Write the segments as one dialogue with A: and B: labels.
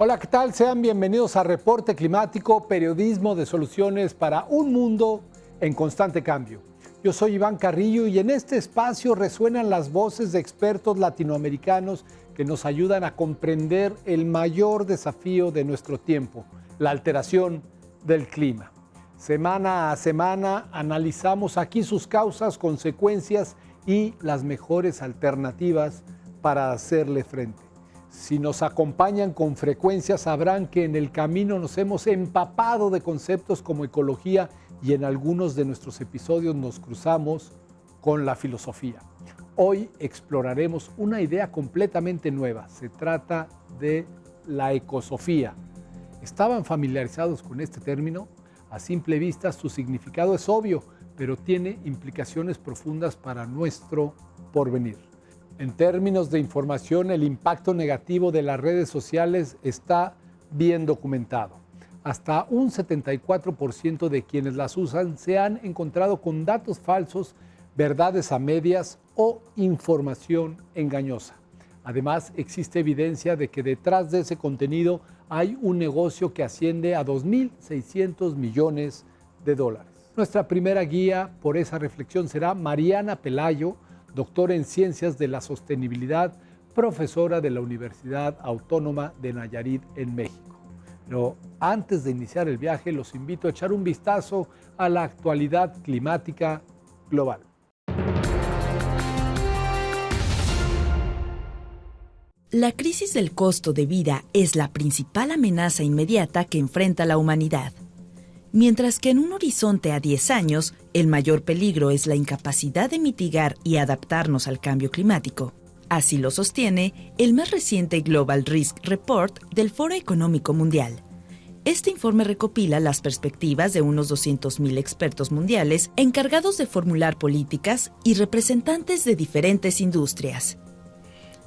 A: Hola, ¿qué tal? Sean bienvenidos a Reporte Climático, periodismo de soluciones para un mundo en constante cambio. Yo soy Iván Carrillo y en este espacio resuenan las voces de expertos latinoamericanos que nos ayudan a comprender el mayor desafío de nuestro tiempo, la alteración del clima. Semana a semana analizamos aquí sus causas, consecuencias y las mejores alternativas para hacerle frente. Si nos acompañan con frecuencia sabrán que en el camino nos hemos empapado de conceptos como ecología y en algunos de nuestros episodios nos cruzamos con la filosofía. Hoy exploraremos una idea completamente nueva. Se trata de la ecosofía. ¿Estaban familiarizados con este término? A simple vista su significado es obvio, pero tiene implicaciones profundas para nuestro porvenir. En términos de información, el impacto negativo de las redes sociales está bien documentado. Hasta un 74% de quienes las usan se han encontrado con datos falsos, verdades a medias o información engañosa. Además, existe evidencia de que detrás de ese contenido hay un negocio que asciende a 2.600 millones de dólares. Nuestra primera guía por esa reflexión será Mariana Pelayo, doctora en Ciencias de la Sostenibilidad, profesora de la Universidad Autónoma de Nayarit en México. Pero antes de iniciar el viaje, los invito a echar un vistazo a la actualidad climática global.
B: La crisis del costo de vida es la principal amenaza inmediata que enfrenta la humanidad. Mientras que en un horizonte a 10 años, el mayor peligro es la incapacidad de mitigar y adaptarnos al cambio climático. Así lo sostiene el más reciente Global Risk Report del Foro Económico Mundial. Este informe recopila las perspectivas de unos 200.000 expertos mundiales encargados de formular políticas y representantes de diferentes industrias.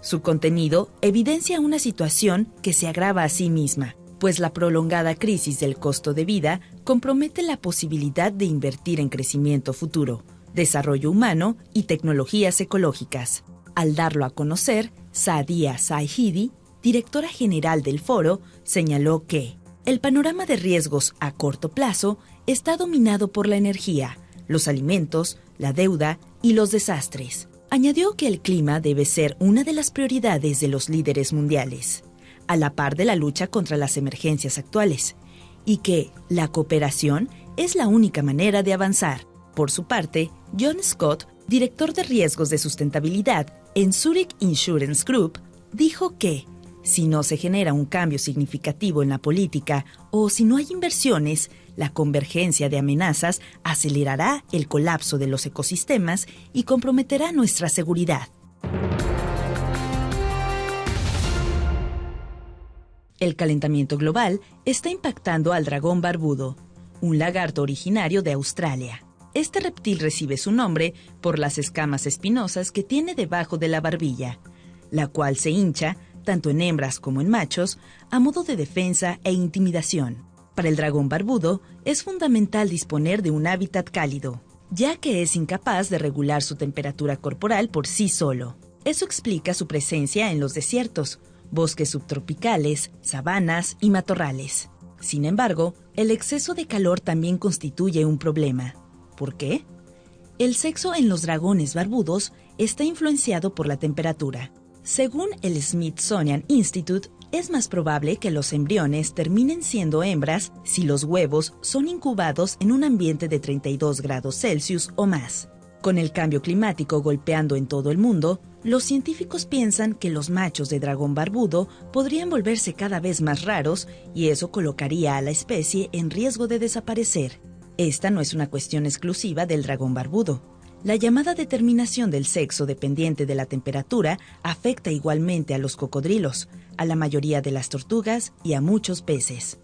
B: Su contenido evidencia una situación que se agrava a sí misma, pues la prolongada crisis del costo de vida compromete la posibilidad de invertir en crecimiento futuro, desarrollo humano y tecnologías ecológicas. Al darlo a conocer, Saadia Saihidi, directora general del foro, señaló que el panorama de riesgos a corto plazo está dominado por la energía, los alimentos, la deuda y los desastres. Añadió que el clima debe ser una de las prioridades de los líderes mundiales, a la par de la lucha contra las emergencias actuales, y que la cooperación es la única manera de avanzar. Por su parte, John Scott, director de riesgos de sustentabilidad en Zurich Insurance Group, dijo que si no se genera un cambio significativo en la política o si no hay inversiones, la convergencia de amenazas acelerará el colapso de los ecosistemas y comprometerá nuestra seguridad. El calentamiento global está impactando al dragón barbudo, un lagarto originario de Australia. Este reptil recibe su nombre por las escamas espinosas que tiene debajo de la barbilla, la cual se hincha, tanto en hembras como en machos, a modo de defensa e intimidación. Para el dragón barbudo es fundamental disponer de un hábitat cálido, ya que es incapaz de regular su temperatura corporal por sí solo. Eso explica su presencia en los desiertos, bosques subtropicales, sabanas y matorrales. Sin embargo, el exceso de calor también constituye un problema. ¿Por qué? El sexo en los dragones barbudos está influenciado por la temperatura. Según el Smithsonian Institute, es más probable que los embriones terminen siendo hembras si los huevos son incubados en un ambiente de 32 grados Celsius o más. Con el cambio climático golpeando en todo el mundo, los científicos piensan que los machos de dragón barbudo podrían volverse cada vez más raros y eso colocaría a la especie en riesgo de desaparecer. Esta no es una cuestión exclusiva del dragón barbudo. La llamada determinación del sexo dependiente de la temperatura afecta igualmente a los cocodrilos, a la mayoría de las tortugas y a muchos peces.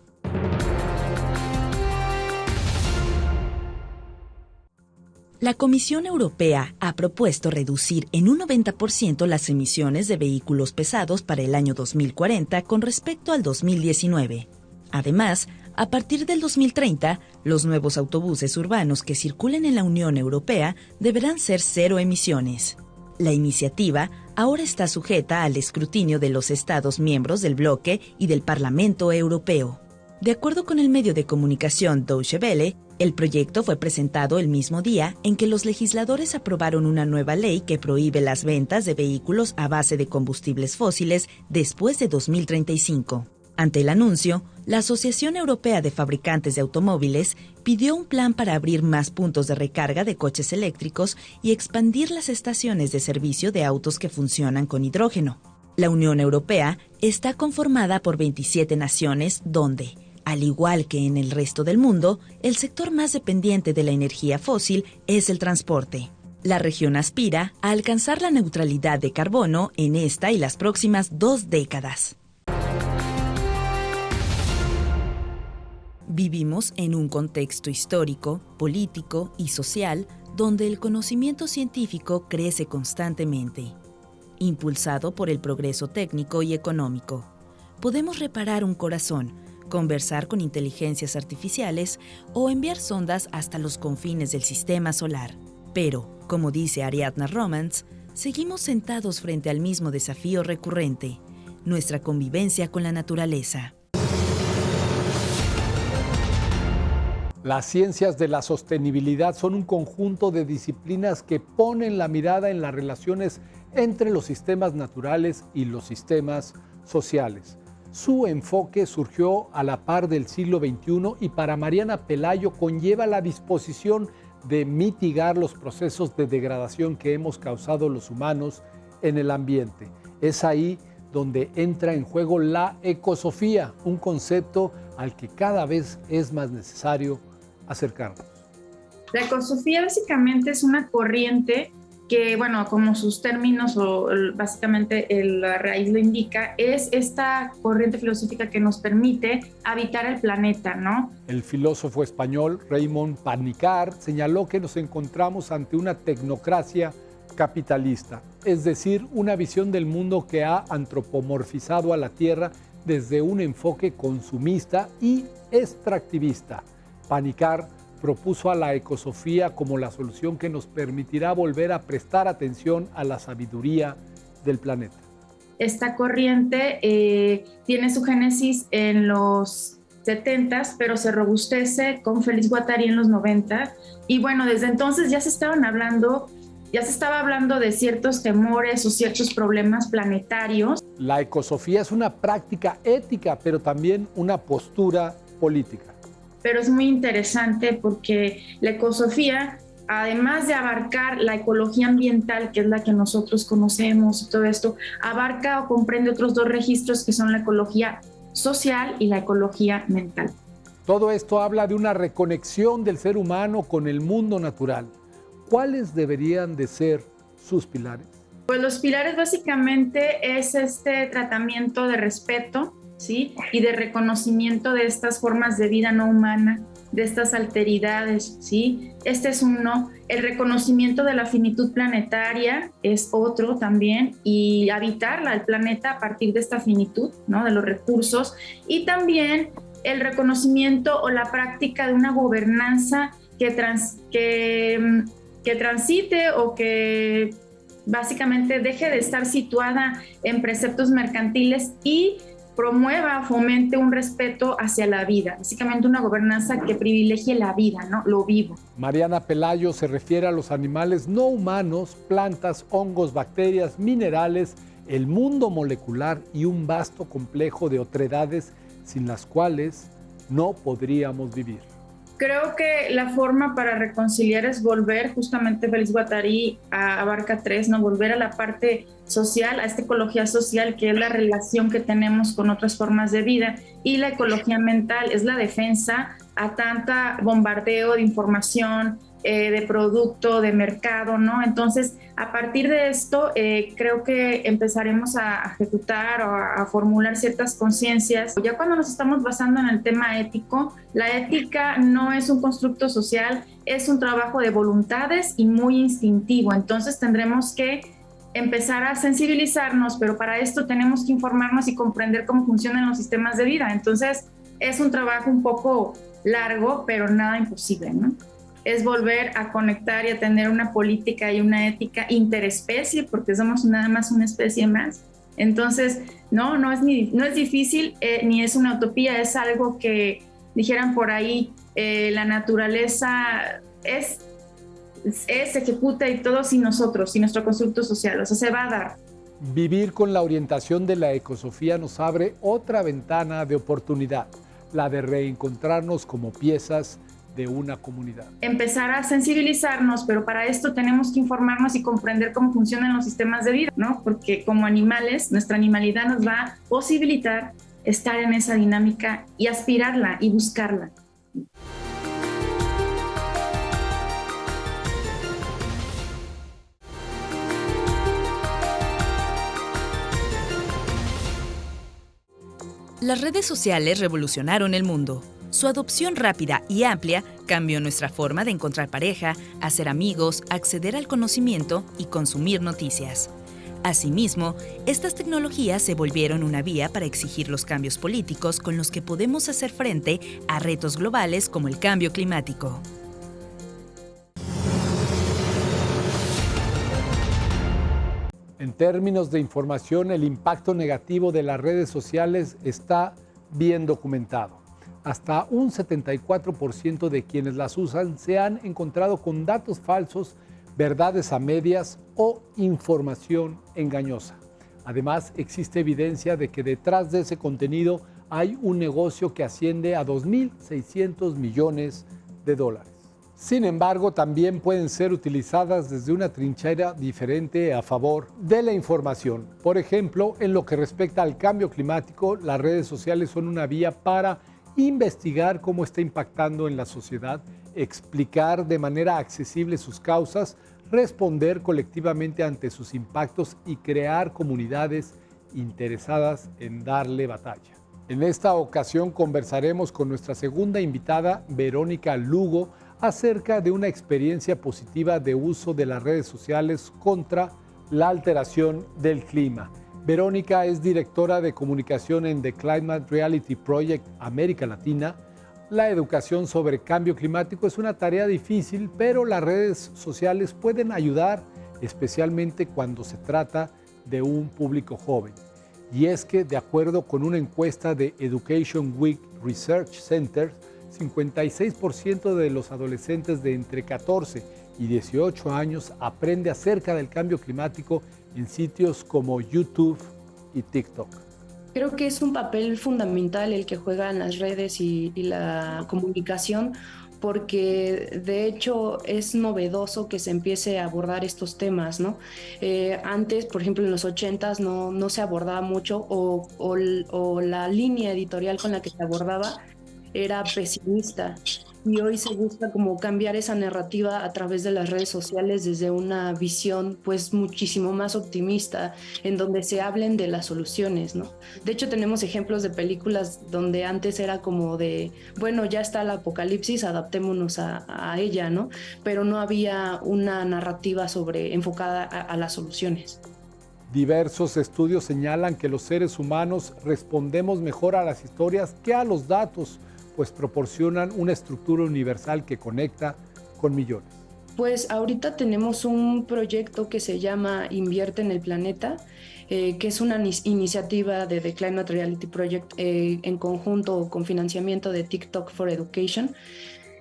B: La Comisión Europea ha propuesto reducir en un 90% las emisiones de vehículos pesados para el año 2040 con respecto al 2019. Además, a partir del 2030, los nuevos autobuses urbanos que circulen en la Unión Europea deberán ser cero emisiones. La iniciativa ahora está sujeta al escrutinio de los Estados miembros del bloque y del Parlamento Europeo. De acuerdo con el medio de comunicación Deutsche Welle, el proyecto fue presentado el mismo día en que los legisladores aprobaron una nueva ley que prohíbe las ventas de vehículos a base de combustibles fósiles después de 2035. Ante el anuncio, la Asociación Europea de Fabricantes de Automóviles pidió un plan para abrir más puntos de recarga de coches eléctricos y expandir las estaciones de servicio de autos que funcionan con hidrógeno. La Unión Europea está conformada por 27 naciones donde, al igual que en el resto del mundo, el sector más dependiente de la energía fósil es el transporte. La región aspira a alcanzar la neutralidad de carbono en esta y las próximas 2 décadas. Vivimos en un contexto histórico, político y social donde el conocimiento científico crece constantemente. Impulsado por el progreso técnico y económico, podemos reparar un corazón, conversar con inteligencias artificiales o enviar sondas hasta los confines del sistema solar. Pero, como dice Ariadna Romans, seguimos sentados frente al mismo desafío recurrente, nuestra convivencia con la naturaleza.
A: Las ciencias de la sostenibilidad son un conjunto de disciplinas que ponen la mirada en las relaciones entre los sistemas naturales y los sistemas sociales. Su enfoque surgió a la par del siglo XXI y para Mariana Pelayo conlleva la disposición de mitigar los procesos de degradación que hemos causado los humanos en el ambiente. Es ahí donde entra en juego la ecosofía, un concepto al que cada vez es más necesario acercarnos.
C: La ecosofía básicamente es una corriente que, bueno, como sus términos o básicamente la raíz lo indica, es esta corriente filosófica que nos permite habitar el planeta, ¿no?
A: El filósofo español Raymond Panikkar señaló que nos encontramos ante una tecnocracia capitalista, es decir, una visión del mundo que ha antropomorfizado a la Tierra desde un enfoque consumista y extractivista. Panikkar propuso a la ecosofía como la solución que nos permitirá volver a prestar atención a la sabiduría del planeta.
C: Esta corriente tiene su génesis en los 70s, pero se robustece con Félix Guattari en los 90. Y bueno, desde entonces ya se estaba hablando de ciertos temores o ciertos problemas planetarios.
A: La ecosofía es una práctica ética, pero también una postura política.
C: Pero es muy interesante porque la ecosofía, además de abarcar la ecología ambiental, que es la que nosotros conocemos y todo esto, abarca o comprende otros 2 registros que son la ecología social y la ecología mental.
A: Todo esto habla de una reconexión del ser humano con el mundo natural. ¿Cuáles deberían de ser sus pilares?
C: Pues los pilares básicamente es este tratamiento de respeto, ¿sí? Y de reconocimiento de estas formas de vida no humana, de estas alteridades, ¿sí? Este es uno. El reconocimiento de la finitud planetaria es otro también, y habitar el planeta a partir de esta finitud, ¿no? De los recursos, y también el reconocimiento o la práctica de una gobernanza que transite o que básicamente deje de estar situada en preceptos mercantiles y promueva, fomente un respeto hacia la vida, básicamente una gobernanza que privilegie la vida, ¿no? Lo vivo.
A: Mariana Pelayo se refiere a los animales no humanos, plantas, hongos, bacterias, minerales, el mundo molecular y un vasto complejo de otredades sin las cuales no podríamos vivir.
C: Creo que la forma para reconciliar es volver, justamente Félix Guattari abarca 3, ¿no? Volver a la parte social, a esta ecología social que es la relación que tenemos con otras formas de vida, y la ecología mental es la defensa a tanta bombardeo de información, de producto, de mercado, ¿no? Entonces, a partir de esto, creo que empezaremos a ejecutar o a formular ciertas conciencias. Ya cuando nos estamos basando en el tema ético, la ética no es un constructo social, es un trabajo de voluntades y muy instintivo. Entonces, tendremos que empezar a sensibilizarnos, pero para esto tenemos que informarnos y comprender cómo funcionan los sistemas de vida. Entonces, es un trabajo un poco largo, pero nada imposible, ¿no? es volver a conectar y a tener una política y una ética interespecie, porque somos nada más una especie más. Entonces, no es difícil, ni es una utopía, es algo que, dijeran por ahí, la naturaleza se ejecuta y todo sin nosotros, sin nuestro constructo social, o sea, se va a dar.
A: Vivir con la orientación de la ecosofía nos abre otra ventana de oportunidad, la de reencontrarnos como piezas de una comunidad.
C: Empezar a sensibilizarnos, pero para esto tenemos que informarnos y comprender cómo funcionan los sistemas de vida, ¿no? Porque como animales, nuestra animalidad nos va a posibilitar estar en esa dinámica y aspirarla y buscarla.
B: Las redes sociales revolucionaron el mundo. Su adopción rápida y amplia cambió nuestra forma de encontrar pareja, hacer amigos, acceder al conocimiento y consumir noticias. Asimismo, estas tecnologías se volvieron una vía para exigir los cambios políticos con los que podemos hacer frente a retos globales como el cambio climático.
A: En términos de información, el impacto negativo de las redes sociales está bien documentado. Hasta un 74% de quienes las usan se han encontrado con datos falsos, verdades a medias o información engañosa. Además, existe evidencia de que detrás de ese contenido hay un negocio que asciende a 2.600 millones de dólares. Sin embargo, también pueden ser utilizadas desde una trinchera diferente a favor de la información. Por ejemplo, en lo que respecta al cambio climático, las redes sociales son una vía para investigar cómo está impactando en la sociedad, explicar de manera accesible sus causas, responder colectivamente ante sus impactos y crear comunidades interesadas en darle batalla. En esta ocasión conversaremos con nuestra segunda invitada, Verónica Lugo, acerca de una experiencia positiva de uso de las redes sociales contra la alteración del clima. Verónica es directora de comunicación en The Climate Reality Project América Latina. La educación sobre cambio climático es una tarea difícil, pero las redes sociales pueden ayudar, especialmente cuando se trata de un público joven. Y es que, de acuerdo con una encuesta de Education Week Research Center, 56% de los adolescentes de entre 14 y 18 años aprende acerca del cambio climático en sitios como YouTube y TikTok.
D: Creo que es un papel fundamental el que juegan las redes y la comunicación, porque de hecho es novedoso que se empiece a abordar estos temas, ¿no? Antes, por ejemplo, en los 80s no se abordaba mucho o la línea editorial con la que se abordaba era pesimista, y hoy se busca como cambiar esa narrativa a través de las redes sociales desde una visión pues muchísimo más optimista, en donde se hablen de las soluciones, ¿no? De hecho, tenemos ejemplos de películas donde antes era como de, bueno, ya está el apocalipsis, adaptémonos a ella, ¿no? Pero no había una narrativa enfocada a las soluciones.
A: Diversos estudios señalan que los seres humanos respondemos mejor a las historias que a los datos, pues proporcionan una estructura universal que conecta con millones.
D: Pues ahorita tenemos un proyecto que se llama Invierte en el Planeta, que es una iniciativa de The Climate Reality Project en conjunto con financiamiento de TikTok for Education,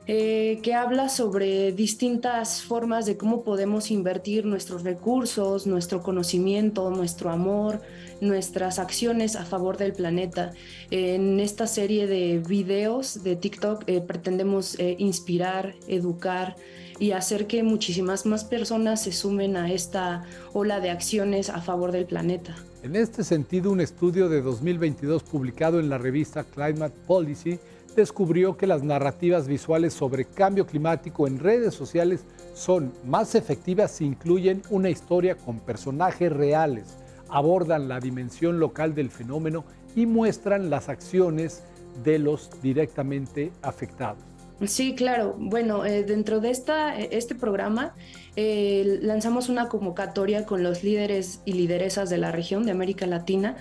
D: que habla sobre distintas formas de cómo podemos invertir nuestros recursos, nuestro conocimiento, nuestro amor, nuestras acciones a favor del planeta. En esta serie de videos de TikTok pretendemos inspirar, educar y hacer que muchísimas más personas se sumen a esta ola de acciones a favor del planeta.
A: En este sentido, un estudio de 2022 publicado en la revista Climate Policy descubrió que las narrativas visuales sobre cambio climático en redes sociales son más efectivas si incluyen una historia con personajes reales, abordan la dimensión local del fenómeno y muestran las acciones de los directamente afectados.
D: Sí, claro. Bueno, dentro de este programa lanzamos una convocatoria con los líderes y lideresas de la región de América Latina,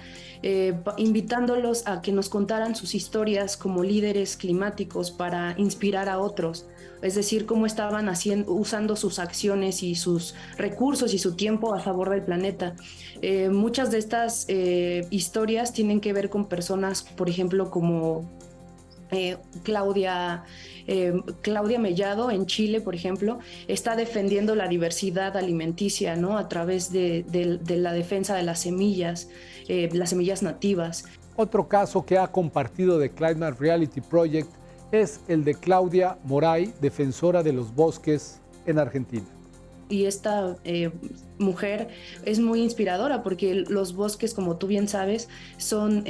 D: invitándolos a que nos contaran sus historias como líderes climáticos para inspirar a otros. es decir, cómo estaban usando sus acciones y sus recursos y su tiempo a favor del planeta. Muchas de estas historias tienen que ver con personas, por ejemplo, como Claudia Mellado en Chile, por ejemplo, está defendiendo la diversidad alimenticia, ¿no? A través de la defensa de las semillas nativas.
A: Otro caso que ha compartido The Climate Reality Project es el de Claudia Moray, defensora de los bosques en Argentina.
D: Y esta mujer es muy inspiradora porque los bosques, como tú bien sabes, son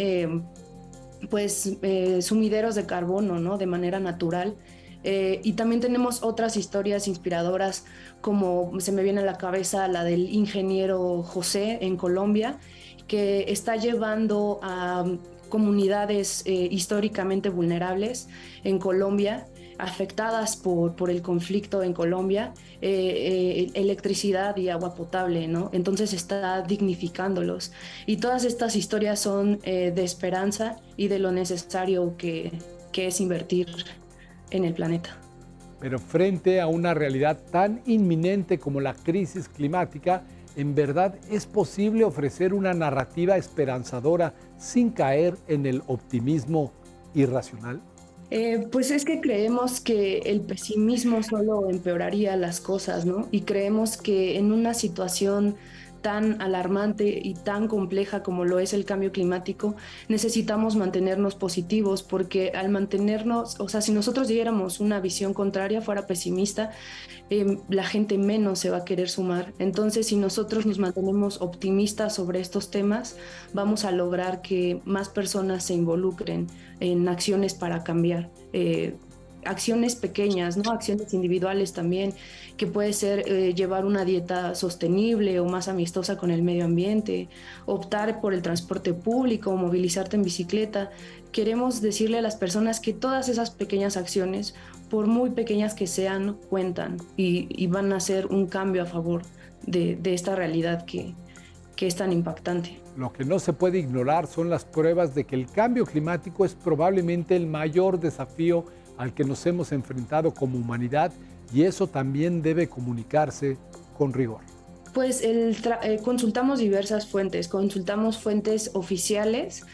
D: sumideros de carbono, ¿no? De manera natural. Y también tenemos otras historias inspiradoras, como se me viene a la cabeza la del ingeniero José en Colombia, que está llevando a comunidades históricamente vulnerables en Colombia, afectadas por el conflicto en Colombia, electricidad y agua potable, ¿no? Entonces está dignificándolos. Y todas estas historias son de esperanza y de lo necesario que es invertir en el planeta.
A: Pero frente a una realidad tan inminente como la crisis climática, ¿en verdad es posible ofrecer una narrativa esperanzadora sin caer en el optimismo irracional?
D: Pues es que creemos que el pesimismo solo empeoraría las cosas, ¿no? Y creemos que en una situación tan alarmante y tan compleja como lo es el cambio climático, necesitamos mantenernos positivos, porque al mantenernos, o sea, si nosotros diéramos una visión contraria, fuera pesimista, la gente menos se va a querer sumar. Entonces, si nosotros nos mantenemos optimistas sobre estos temas, vamos a lograr que más personas se involucren en acciones para cambiar. Acciones pequeñas, ¿no? Acciones individuales también, que puede ser llevar una dieta sostenible o más amistosa con el medio ambiente, optar por el transporte público, movilizarte en bicicleta. Queremos decirle a las personas que todas esas pequeñas acciones, por muy pequeñas que sean, cuentan y van a hacer un cambio a favor de esta realidad que es tan impactante.
A: Lo que no se puede ignorar son las pruebas de que el cambio climático es probablemente el mayor desafío al que nos hemos enfrentado como humanidad, y eso también debe comunicarse con rigor.
D: Pues consultamos diversas fuentes, consultamos fuentes oficiales,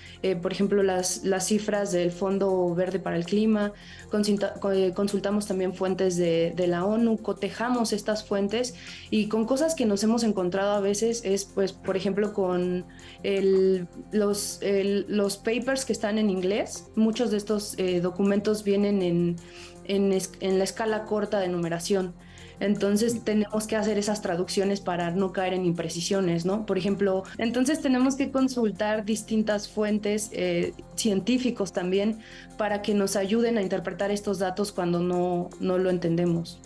D: por ejemplo las cifras del Fondo Verde para el Clima, consultamos también fuentes de la ONU, cotejamos estas fuentes, y con cosas que nos hemos encontrado a veces es, pues, por ejemplo, con los papers que están en inglés. Muchos de estos documentos vienen en la escala corta de numeración. Entonces tenemos que hacer esas traducciones para no caer en imprecisiones, ¿no? Por ejemplo, entonces tenemos que consultar distintas fuentes, científicos también, para que nos ayuden a interpretar estos datos cuando no lo entendemos,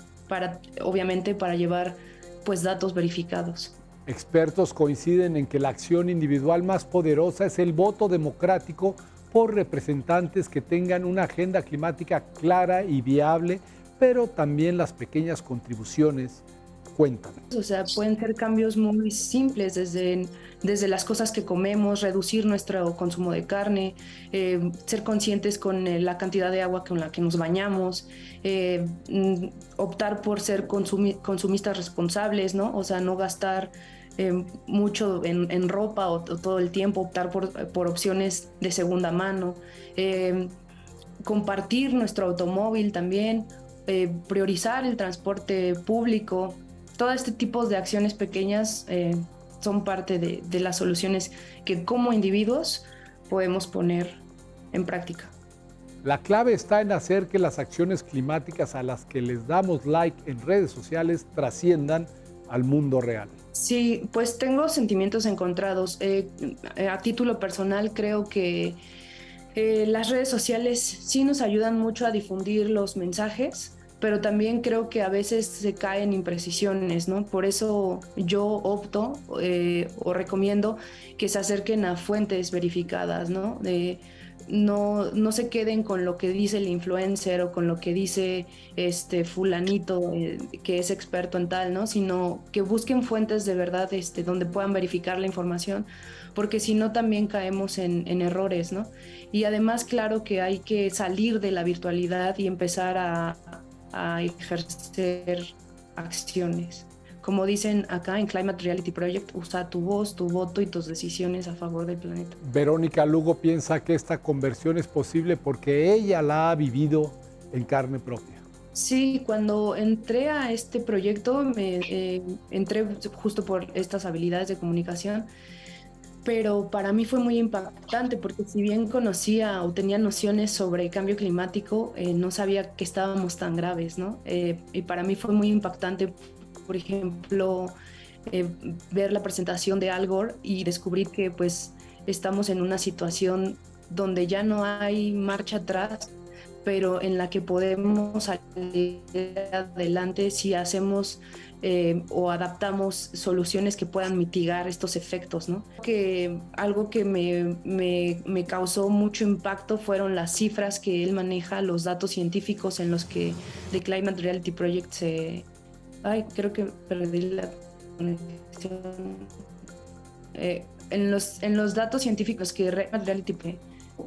D: obviamente para llevar pues datos verificados.
A: Expertos coinciden en que la acción individual más poderosa es el voto democrático por representantes que tengan una agenda climática clara y viable, pero también las pequeñas contribuciones cuentan.
D: O sea, pueden ser cambios muy simples, desde las cosas que comemos, reducir nuestro consumo de carne, ser conscientes con la cantidad de agua con la que nos bañamos, optar por ser consumistas responsables, ¿no? O sea, no gastar mucho en ropa o todo el tiempo, optar por opciones de segunda mano, compartir nuestro automóvil también, priorizar el transporte público. Todo este tipo de acciones pequeñas son parte de las soluciones que como individuos podemos poner en práctica.
A: La clave está en hacer que las acciones climáticas a las que les damos like en redes sociales trasciendan al mundo real.
D: Sí, pues tengo sentimientos encontrados. A título personal creo que las redes sociales sí nos ayudan mucho a difundir los mensajes, pero también creo que a veces se caen imprecisiones, ¿no? Por eso yo opto o recomiendo que se acerquen a fuentes verificadas, ¿no? No se queden con lo que dice el influencer o con lo que dice fulanito que es experto en tal, ¿no? Sino que busquen fuentes de verdad donde puedan verificar la información, porque si no también caemos en errores, ¿no? Y además, claro que hay que salir de la virtualidad y empezar a a ejercer acciones. Como dicen acá en Climate Reality Project, usa tu voz, tu voto y tus decisiones a favor del planeta.
A: Verónica Lugo piensa que esta conversión es posible porque ella la ha vivido en carne propia.
D: Sí, cuando entré a este proyecto, entré justo por estas habilidades de comunicación, pero para mí fue muy impactante porque si bien conocía o tenía nociones sobre cambio climático, no sabía que estábamos tan graves, ¿no? Y para mí fue muy impactante, por ejemplo, ver la presentación de Al Gore y descubrir que pues estamos en una situación donde ya no hay marcha atrás, pero en la que podemos salir adelante si hacemos o adaptamos soluciones que puedan mitigar estos efectos, ¿no? Algo que me causó mucho impacto fueron las cifras que él maneja, los datos científicos en los que The Climate Reality Project creo que perdí la conexión. En los datos científicos que Reality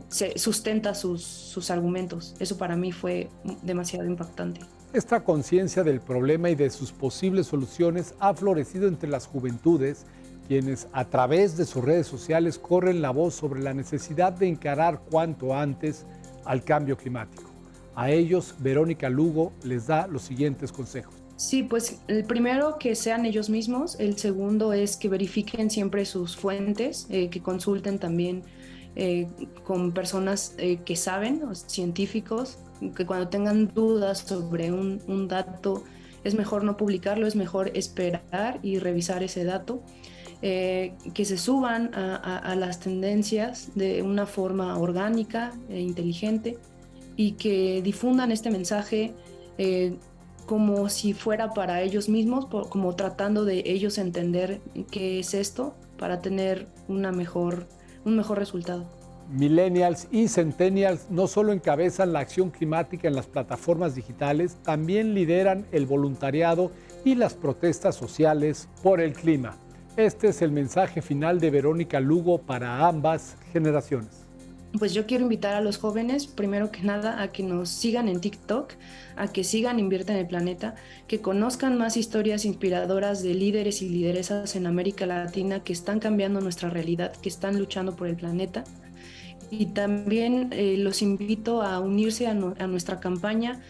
D: se sustenta sus argumentos. Eso para mí fue demasiado impactante.
A: Esta conciencia del problema y de sus posibles soluciones ha florecido entre las juventudes, quienes a través de sus redes sociales corren la voz sobre la necesidad de encarar cuanto antes al cambio climático. A ellos, Verónica Lugo les da los siguientes consejos.
D: Sí, pues el primero, que sean ellos mismos. El segundo es que verifiquen siempre sus fuentes, que consulten también con personas que saben, científicos, que cuando tengan dudas sobre un dato es mejor no publicarlo, es mejor esperar y revisar ese dato, que se suban a las tendencias de una forma orgánica e inteligente y que difundan este mensaje como si fuera para ellos mismos, como tratando de ellos entender qué es esto para tener un mejor resultado.
A: Millennials y Centennials no solo encabezan la acción climática en las plataformas digitales, también lideran el voluntariado y las protestas sociales por el clima. Este es el mensaje final de Verónica Lugo para ambas generaciones.
D: Pues yo quiero invitar a los jóvenes, primero que nada, a que nos sigan en TikTok, a que sigan Invierte en el Planeta, que conozcan más historias inspiradoras de líderes y lideresas en América Latina que están cambiando nuestra realidad, que están luchando por el planeta. Y también los invito a unirse a nuestra campaña,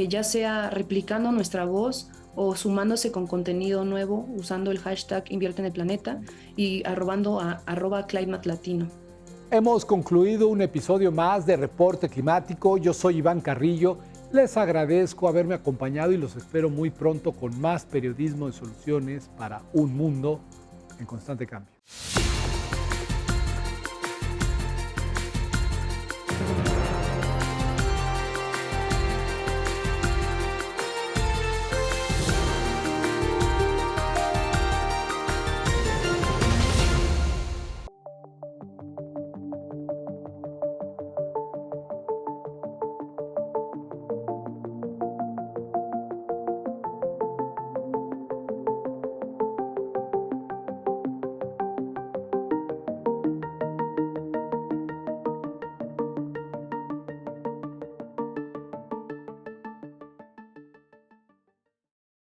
D: ya sea replicando nuestra voz o sumándose con contenido nuevo usando el hashtag Invierte en el Planeta y arrobando a @ClimateLatino.
A: Hemos concluido un episodio más de Reporte Climático. Yo soy Iván Carrillo. Les agradezco haberme acompañado y los espero muy pronto con más periodismo de soluciones para un mundo en constante cambio.